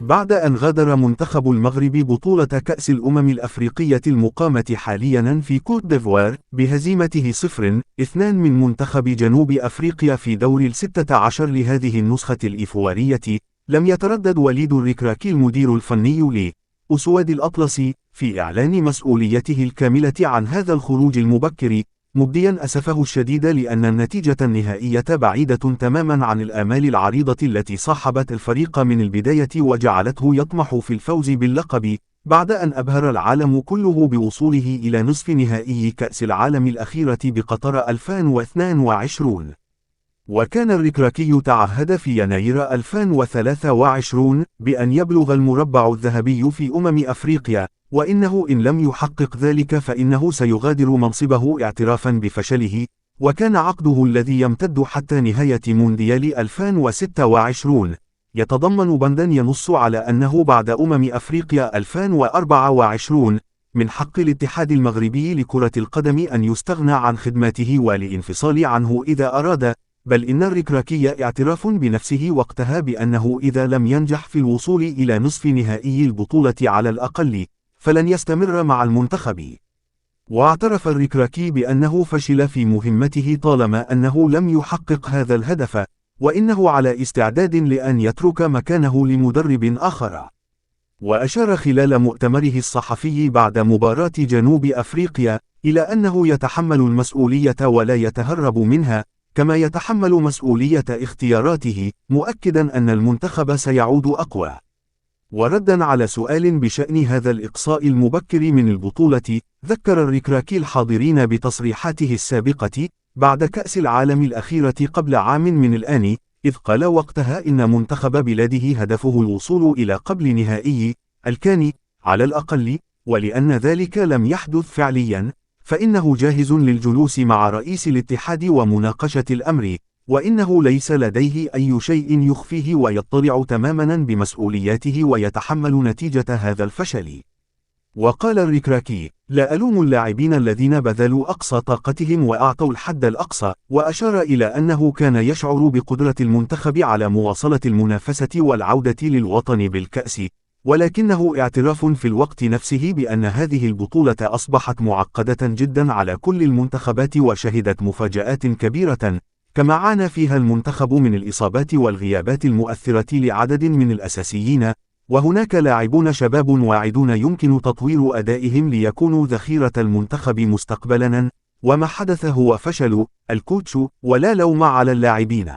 بعد أن غادر منتخب المغرب بطولة كأس الأمم الأفريقية المقامة حاليا في كوت ديفوار بهزيمته 0-2 من منتخب جنوب أفريقيا في دور 16 لهذه النسخة الإيفوارية، لم يتردد وليد الركراكي المدير الفني لأسود الأطلس في إعلان مسؤوليته الكاملة عن هذا الخروج المبكر، مبديا أسفه الشديد لأن النتيجة النهائية بعيدة تماما عن الآمال العريضة التي صاحبت الفريق من البداية وجعلته يطمح في الفوز باللقب، بعد أن أبهر العالم كله بوصوله إلى نصف نهائي كأس العالم الأخيرة بقطر 2022. وكان الركراكي تعهد في يناير 2023 بأن يبلغ المربع الذهبي في أفريقيا، وإنه إن لم يحقق ذلك فإنه سيغادر منصبه اعترافا بفشله، وكان عقده الذي يمتد حتى نهاية مونديال 2026 يتضمن بندا ينص على أنه بعد أفريقيا 2024 من حق الاتحاد المغربي لكرة القدم أن يستغنى عن خدماته والانفصال عنه إذا أراد، بل إن الركراكي اعتراف بنفسه وقتها بأنه إذا لم ينجح في الوصول إلى نصف نهائي البطولة على الأقل، فلن يستمر مع المنتخب. واعترف الركراكي بأنه فشل في مهمته طالما أنه لم يحقق هذا الهدف، وإنه على استعداد لأن يترك مكانه لمدرب آخر. وأشار خلال مؤتمره الصحفي بعد مباراة جنوب أفريقيا إلى أنه يتحمل المسؤولية ولا يتهرب منها، كما يتحمل مسؤولية اختياراته، مؤكدا أن المنتخب سيعود أقوى. وردا على سؤال بشأن هذا الإقصاء المبكر من البطولة، ذكر الركراكي الحاضرين بتصريحاته السابقة بعد كأس العالم الأخيرة قبل عام من الآن، إذ قال وقتها إن منتخب بلاده هدفه الوصول إلى قبل نهائي الكان على الأقل، ولأن ذلك لم يحدث فعليا، فإنه جاهز للجلوس مع رئيس الاتحاد ومناقشة الأمر، وإنه ليس لديه أي شيء يخفيه ويطلع تماما بمسؤولياته ويتحمل نتيجة هذا الفشل. وقال الركراكي: لا ألوم اللاعبين الذين بذلوا أقصى طاقتهم وأعطوا الحد الأقصى، وأشار إلى أنه كان يشعر بقدرة المنتخب على مواصلة المنافسة والعودة للوطن بالكأس، ولكنه اعتراف في الوقت نفسه بأن هذه البطولة أصبحت معقدة جدا على كل المنتخبات وشهدت مفاجآت كبيرة، كما عانى فيها المنتخب من الإصابات والغيابات المؤثرة لعدد من الأساسيين، وهناك لاعبون شباب واعدون يمكن تطوير أدائهم ليكونوا ذخيرة المنتخب مستقبلا، وما حدث هو فشل الكوتش ولا لوم على اللاعبين.